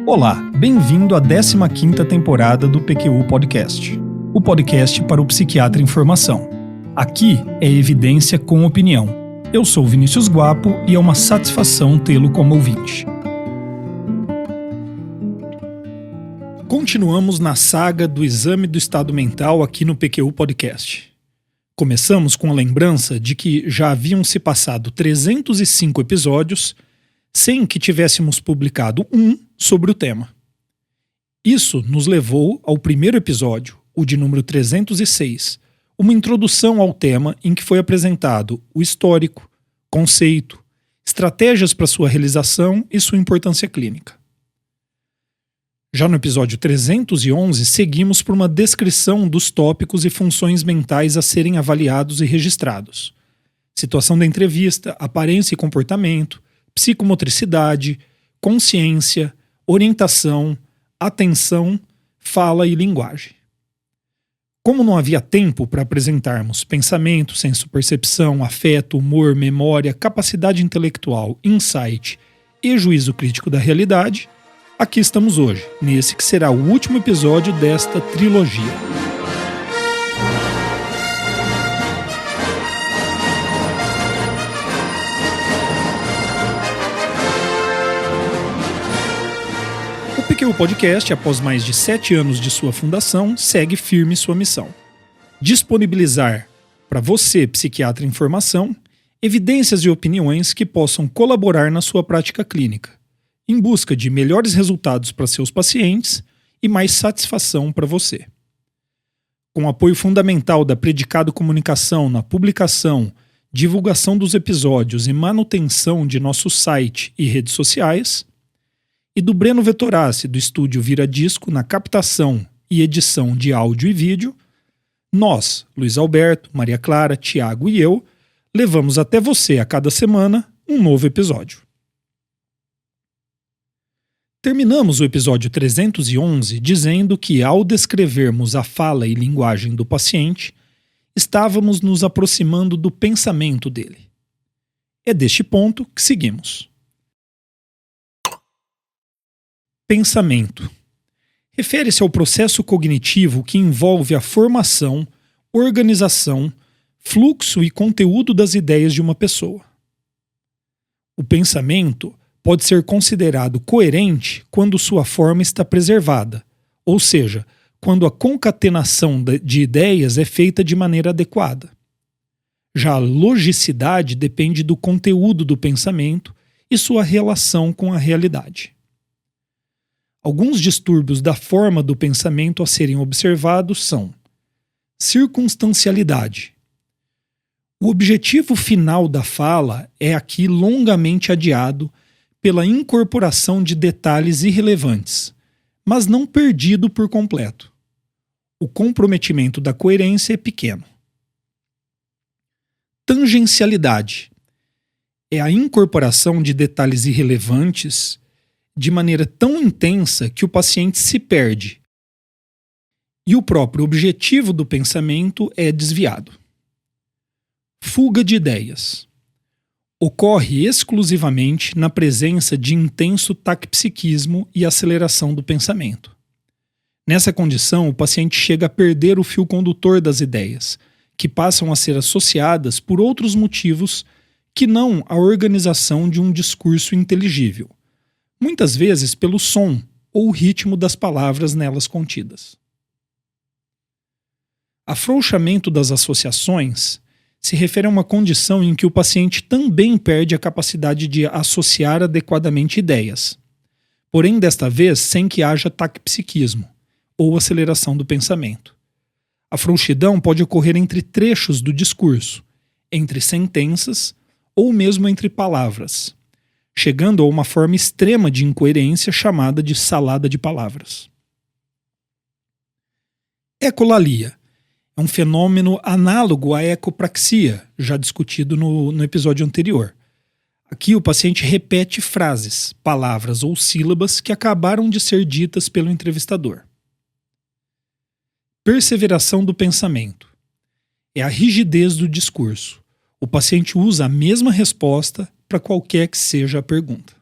Olá, bem-vindo à 15ª temporada do PQU Podcast, o podcast para o psiquiatra em formação. Aqui é evidência com opinião. Eu sou Vinícius Guapo e é uma satisfação tê-lo como ouvinte. Continuamos na saga do exame do estado mental aqui no PQU Podcast. Começamos com a lembrança de que já haviam se passado 305 episódios sem que tivéssemos publicado um sobre o tema. Isso nos levou ao primeiro episódio, o de número 306, uma introdução ao tema em que foi apresentado o histórico, conceito, estratégias para sua realização e sua importância clínica. Já no episódio 311, seguimos por uma descrição dos tópicos e funções mentais a serem avaliados e registrados. Situação da entrevista, aparência e comportamento, psicomotricidade, consciência, orientação, atenção, fala e linguagem. Como não havia tempo para apresentarmos pensamento, senso-percepção, afeto, humor, memória, capacidade intelectual, insight e juízo crítico da realidade, aqui estamos hoje, nesse que será o último episódio desta trilogia. O PQU Podcast, após mais de 7 anos de sua fundação, segue firme sua missão: disponibilizar para você, psiquiatra em formação, evidências e opiniões que possam colaborar na sua prática clínica, em busca de melhores resultados para seus pacientes e mais satisfação para você. Com apoio fundamental da Predicado Comunicação na publicação, divulgação dos episódios e manutenção de nosso site e redes sociais, e do Breno Vettorazzi, do estúdio Vira Disco, na captação e edição de áudio e vídeo, nós, Luiz Alberto, Maria Clara, Tiago e eu, levamos até você a cada semana um novo episódio. Terminamos o episódio 311 dizendo que, ao descrevermos a fala e linguagem do paciente, estávamos nos aproximando do pensamento dele. É deste ponto que seguimos. Pensamento. Refere-se ao processo cognitivo que envolve a formação, organização, fluxo e conteúdo das ideias de uma pessoa. O pensamento pode ser considerado coerente quando sua forma está preservada, ou seja, quando a concatenação de ideias é feita de maneira adequada. Já a logicidade depende do conteúdo do pensamento e sua relação com a realidade. Alguns distúrbios da forma do pensamento a serem observados são: circunstancialidade. O objetivo final da fala é aqui longamente adiado pela incorporação de detalhes irrelevantes, mas não perdido por completo. O comprometimento da coerência é pequeno. Tangencialidade. É a incorporação de detalhes irrelevantes de maneira tão intensa que o paciente se perde e o próprio objetivo do pensamento é desviado. Fuga de ideias. Ocorre exclusivamente na presença de intenso taquipsiquismo e aceleração do pensamento. Nessa condição, o paciente chega a perder o fio condutor das ideias, que passam a ser associadas por outros motivos que não a organização de um discurso inteligível, muitas vezes pelo som ou ritmo das palavras nelas contidas. Afrouxamento das associações se refere a uma condição em que o paciente também perde a capacidade de associar adequadamente ideias, porém desta vez sem que haja taquipsiquismo ou aceleração do pensamento. A frouxidão pode ocorrer entre trechos do discurso, entre sentenças ou mesmo entre palavras, chegando a uma forma extrema de incoerência chamada de salada de palavras. Ecolalia é um fenômeno análogo à ecopraxia, já discutido no episódio anterior. Aqui o paciente repete frases, palavras ou sílabas que acabaram de ser ditas pelo entrevistador. Perseveração do pensamento. É a rigidez do discurso. O paciente usa a mesma resposta para qualquer que seja a pergunta.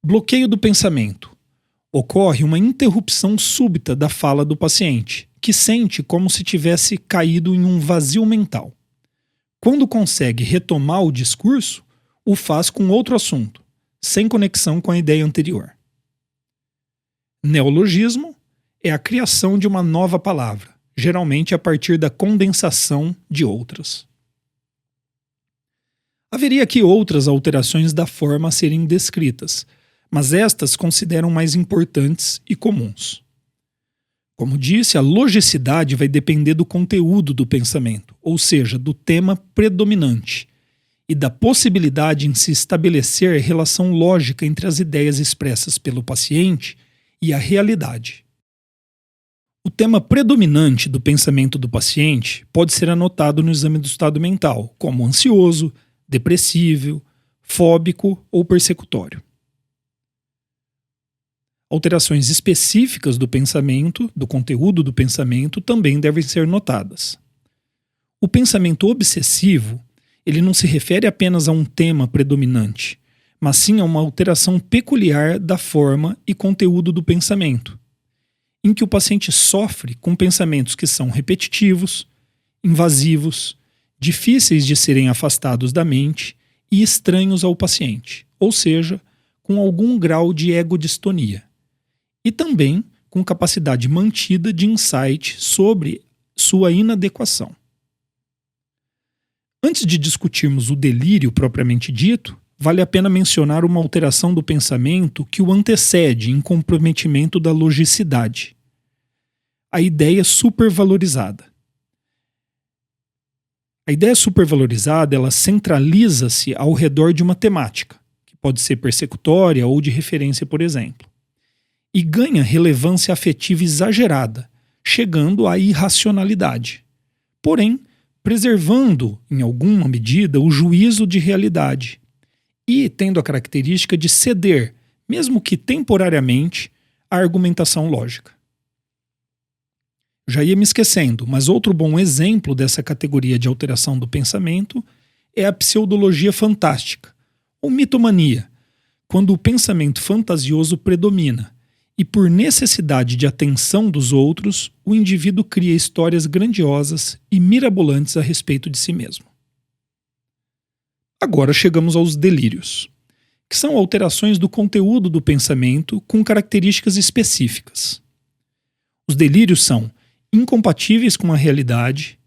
Bloqueio do pensamento. Ocorre uma interrupção súbita da fala do paciente, que sente como se tivesse caído em um vazio mental. Quando consegue retomar o discurso, o faz com outro assunto, sem conexão com a ideia anterior. Neologismo é a criação de uma nova palavra, geralmente a partir da condensação de outras. Haveria aqui outras alterações da forma a serem descritas, mas estas consideram mais importantes e comuns. Como disse, a logicidade vai depender do conteúdo do pensamento, ou seja, do tema predominante, e da possibilidade em se estabelecer relação lógica entre as ideias expressas pelo paciente e a realidade. O tema predominante do pensamento do paciente pode ser anotado no exame do estado mental, como ansioso, depressivo, fóbico ou persecutório. Alterações específicas do pensamento, do conteúdo do pensamento, também devem ser notadas. O pensamento obsessivo, ele não se refere apenas a um tema predominante, mas sim a uma alteração peculiar da forma e conteúdo do pensamento, em que o paciente sofre com pensamentos que são repetitivos, invasivos, difíceis de serem afastados da mente e estranhos ao paciente, ou seja, com algum grau de egodistonia. E também com capacidade mantida de insight sobre sua inadequação. Antes de discutirmos o delírio propriamente dito, vale a pena mencionar uma alteração do pensamento que o antecede em comprometimento da logicidade. A ideia supervalorizada. A ideia supervalorizada, ela centraliza-se ao redor de uma temática, que pode ser persecutória ou de referência, por exemplo, e ganha relevância afetiva exagerada, chegando à irracionalidade. Porém, preservando, em alguma medida, o juízo de realidade e tendo a característica de ceder, mesmo que temporariamente, à argumentação lógica. Já ia me esquecendo, mas outro bom exemplo dessa categoria de alteração do pensamento é a pseudologia fantástica, ou mitomania, quando o pensamento fantasioso predomina e, por necessidade de atenção dos outros, o indivíduo cria histórias grandiosas e mirabolantes a respeito de si mesmo. Agora chegamos aos delírios, que são alterações do conteúdo do pensamento com características específicas. Os delírios são incompatíveis com a realidade,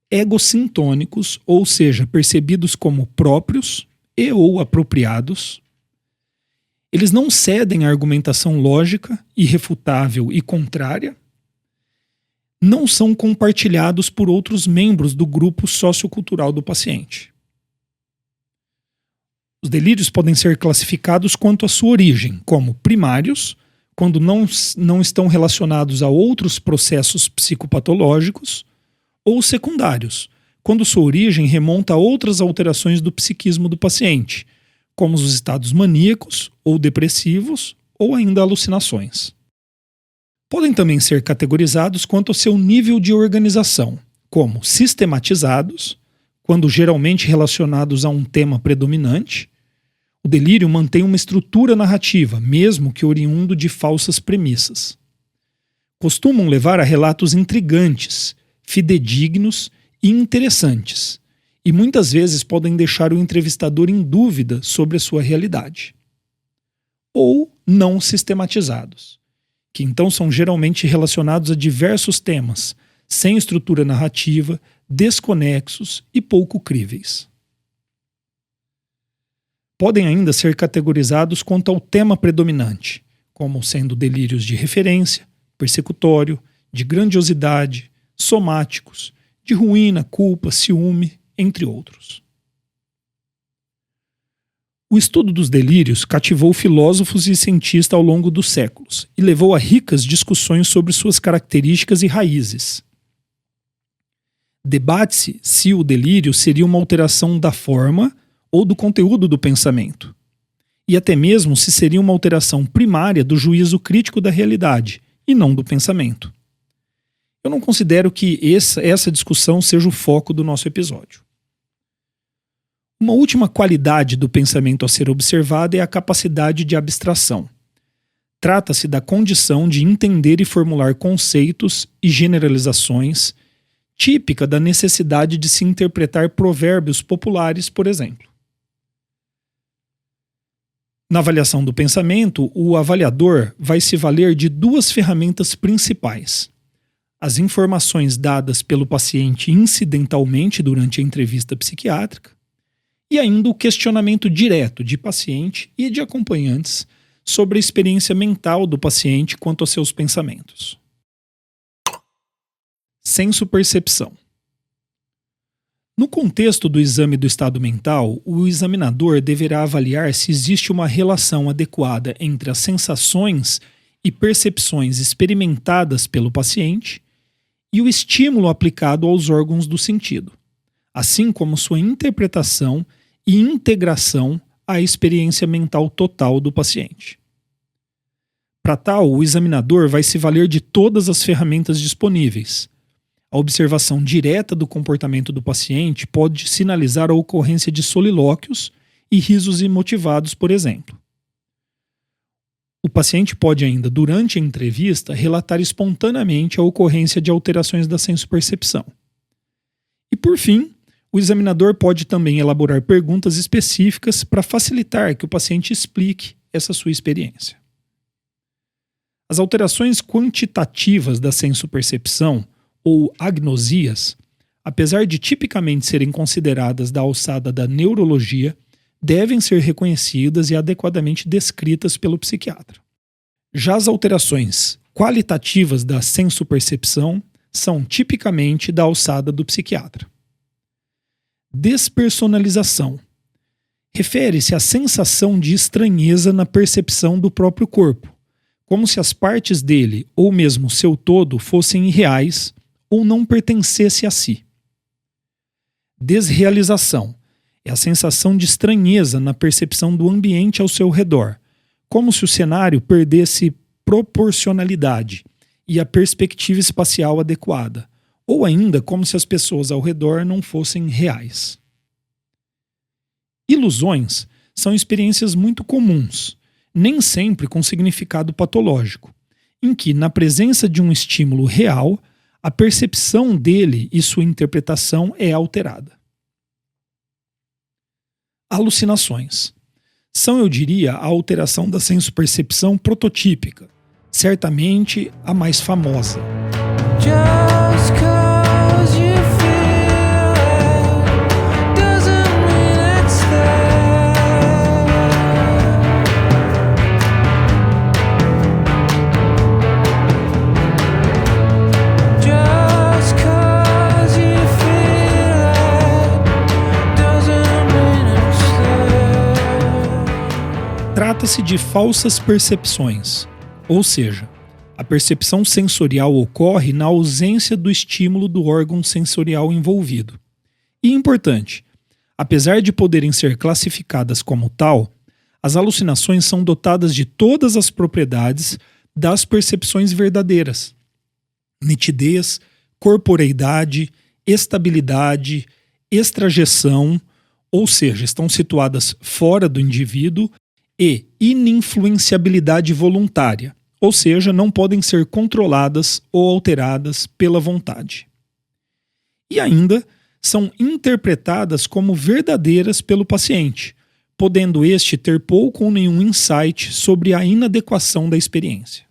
egocintônicos, ou seja, percebidos como próprios e ou apropriados. Eles não cedem à argumentação lógica, irrefutável e contrária. Não são compartilhados por outros membros do grupo sociocultural do paciente. Os delírios podem ser classificados quanto à sua origem, como primários, quando não estão relacionados a outros processos psicopatológicos, ou secundários, quando sua origem remonta a outras alterações do psiquismo do paciente, como os estados maníacos ou depressivos, ou ainda alucinações. Podem também ser categorizados quanto ao seu nível de organização, como sistematizados, quando geralmente relacionados a um tema predominante. O delírio mantém uma estrutura narrativa, mesmo que oriundo de falsas premissas. Costumam levar a relatos intrigantes, fidedignos e interessantes, e muitas vezes podem deixar o entrevistador em dúvida sobre a sua realidade. Ou não sistematizados, que então são geralmente relacionados a diversos temas, sem estrutura narrativa, desconexos e pouco críveis. Podem ainda ser categorizados quanto ao tema predominante, como sendo delírios de referência, persecutório, de grandiosidade, somáticos, de ruína, culpa, ciúme, entre outros. O estudo dos delírios cativou filósofos e cientistas ao longo dos séculos e levou a ricas discussões sobre suas características e raízes. Debate-se se o delírio seria uma alteração da forma ou do conteúdo do pensamento, e até mesmo se seria uma alteração primária do juízo crítico da realidade, e não do pensamento. Eu não considero que essa discussão seja o foco do nosso episódio. Uma última qualidade do pensamento a ser observada é a capacidade de abstração. Trata-se da condição de entender e formular conceitos e generalizações, típica da necessidade de se interpretar provérbios populares, por exemplo. Na avaliação do pensamento, o avaliador vai se valer de duas ferramentas principais: as informações dadas pelo paciente incidentalmente durante a entrevista psiquiátrica e ainda o questionamento direto de paciente e de acompanhantes sobre a experiência mental do paciente quanto aos seus pensamentos. Senso-percepção. No contexto do exame do estado mental, o examinador deverá avaliar se existe uma relação adequada entre as sensações e percepções experimentadas pelo paciente e o estímulo aplicado aos órgãos do sentido, assim como sua interpretação e integração à experiência mental total do paciente. Para tal, o examinador vai se valer de todas as ferramentas disponíveis. A observação direta do comportamento do paciente pode sinalizar a ocorrência de solilóquios e risos imotivados, por exemplo. O paciente pode ainda, durante a entrevista, relatar espontaneamente a ocorrência de alterações da senso-percepção. E, por fim, o examinador pode também elaborar perguntas específicas para facilitar que o paciente explique essa sua experiência. As alterações quantitativas da senso-percepção, ou agnosias, apesar de tipicamente serem consideradas da alçada da neurologia, devem ser reconhecidas e adequadamente descritas pelo psiquiatra. Já as alterações qualitativas da senso-percepção são tipicamente da alçada do psiquiatra. Despersonalização. Refere-se à sensação de estranheza na percepção do próprio corpo, como se as partes dele, ou mesmo seu todo, fossem irreais ou não pertencesse a si. Desrealização é a sensação de estranheza na percepção do ambiente ao seu redor, como se o cenário perdesse proporcionalidade e a perspectiva espacial adequada, ou ainda como se as pessoas ao redor não fossem reais. Ilusões são experiências muito comuns, nem sempre com significado patológico, em que, na presença de um estímulo real, a percepção dele e sua interpretação é alterada. Alucinações. São, eu diria, a alteração da senso-percepção prototípica, certamente a mais famosa. Just 'cause you feel it doesn't mean it's there. Just 'cause you feel it doesn't mean it's there. Trata-se de falsas percepções, ou seja, a percepção sensorial ocorre na ausência do estímulo do órgão sensorial envolvido. E importante, apesar de poderem ser classificadas como tal, as alucinações são dotadas de todas as propriedades das percepções verdadeiras: nitidez, corporeidade, estabilidade, extrajeção, ou seja, estão situadas fora do indivíduo, e ininfluenciabilidade voluntária, ou seja, não podem ser controladas ou alteradas pela vontade. E ainda são interpretadas como verdadeiras pelo paciente, podendo este ter pouco ou nenhum insight sobre a inadequação da experiência.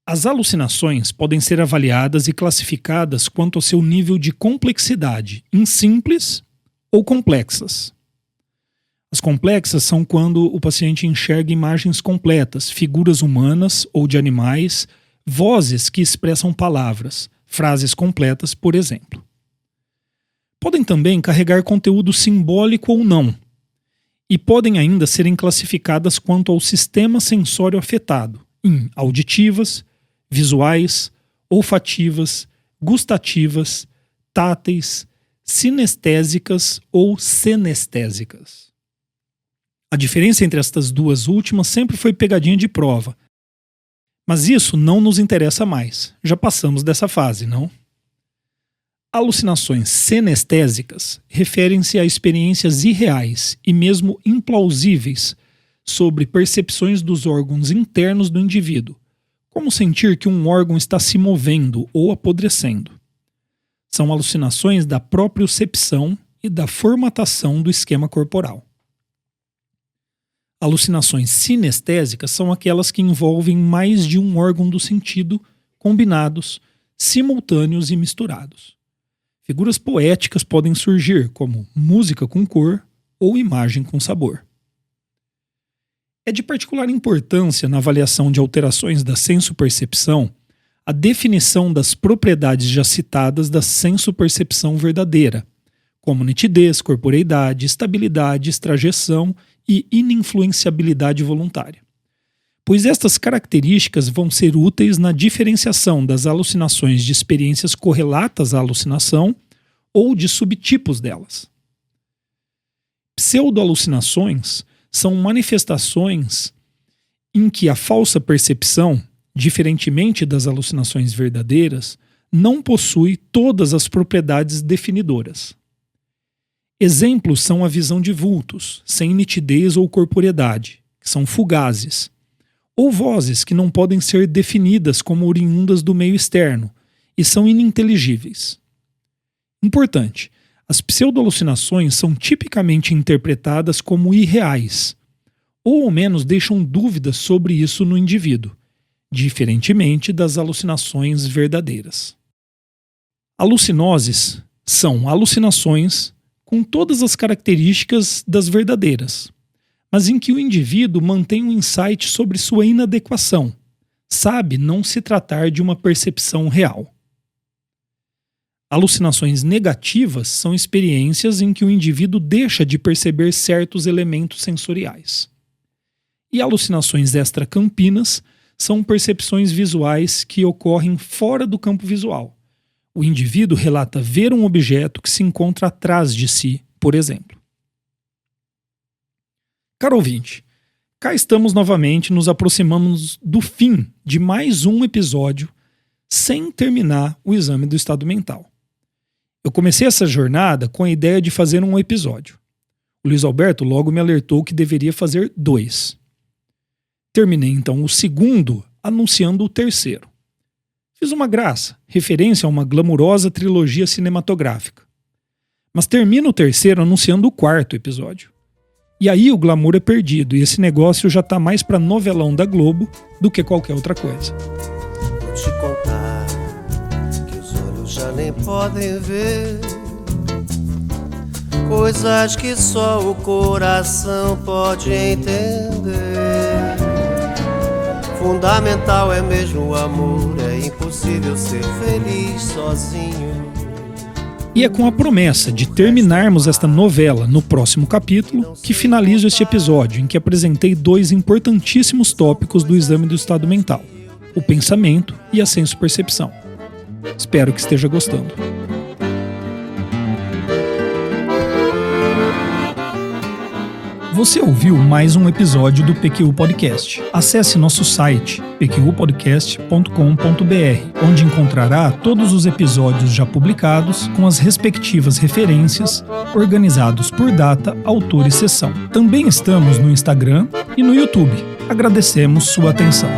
As alucinações podem ser avaliadas e classificadas quanto ao seu nível de complexidade, em simples ou complexas. As complexas são quando o paciente enxerga imagens completas, figuras humanas ou de animais, vozes que expressam palavras, frases completas, por exemplo. Podem também carregar conteúdo simbólico ou não, e podem ainda serem classificadas quanto ao sistema sensório afetado, em auditivas, visuais, olfativas, gustativas, táteis, sinestésicas ou senestésicas. A diferença entre estas duas últimas sempre foi pegadinha de prova. Mas isso não nos interessa mais. Já passamos dessa fase, não? Alucinações senestésicas referem-se a experiências irreais e mesmo implausíveis sobre percepções dos órgãos internos do indivíduo, como sentir que um órgão está se movendo ou apodrecendo. São alucinações da propriocepção e da formatação do esquema corporal. Alucinações sinestésicas são aquelas que envolvem mais de um órgão do sentido, combinados, simultâneos e misturados. Figuras poéticas podem surgir, como música com cor ou imagem com sabor. É de particular importância na avaliação de alterações da senso-percepção a definição das propriedades já citadas da senso-percepção verdadeira, como nitidez, corporeidade, estabilidade, extrajeção e ininfluenciabilidade voluntária. Pois estas características vão ser úteis na diferenciação das alucinações de experiências correlatas à alucinação ou de subtipos delas. Pseudo-alucinações são manifestações em que a falsa percepção, diferentemente das alucinações verdadeiras, não possui todas as propriedades definidoras. Exemplos são a visão de vultos, sem nitidez ou corporeidade, que são fugazes, ou vozes que não podem ser definidas como oriundas do meio externo e são ininteligíveis. Importante, as pseudo-alucinações são tipicamente interpretadas como irreais, ou ao menos deixam dúvidas sobre isso no indivíduo, diferentemente das alucinações verdadeiras. Alucinoses são alucinações com todas as características das verdadeiras, mas em que o indivíduo mantém um insight sobre sua inadequação, sabe não se tratar de uma percepção real. Alucinações negativas são experiências em que o indivíduo deixa de perceber certos elementos sensoriais. E alucinações extracampinas são percepções visuais que ocorrem fora do campo visual. O indivíduo relata ver um objeto que se encontra atrás de si, por exemplo. Caro ouvinte, cá estamos novamente nos aproximando do fim de mais um episódio sem terminar o exame do estado mental. Eu comecei essa jornada com a ideia de fazer um episódio. O Luiz Alberto logo me alertou que deveria fazer 2. Terminei então o segundo anunciando o terceiro. Fiz uma graça, referência a uma glamurosa trilogia cinematográfica. Mas termino o terceiro anunciando o 4º episódio. E aí o glamour é perdido e esse negócio já tá mais pra novelão da Globo do que qualquer outra coisa. Vou te contar que os olhos já nem podem ver coisas que só o coração pode entender. Fundamental é mesmo o amor, é impossível ser feliz sozinho. E é com a promessa de terminarmos esta novela no próximo capítulo que finalizo este episódio em que apresentei 2 importantíssimos tópicos do exame do estado mental: o pensamento e a senso-percepção. Espero que esteja gostando. Você ouviu mais um episódio do PQU Podcast. Acesse nosso site pqpodcast.com.br, onde encontrará todos os episódios já publicados com as respectivas referências, organizados por data, autor e sessão. Também estamos no Instagram e no YouTube. Agradecemos sua atenção.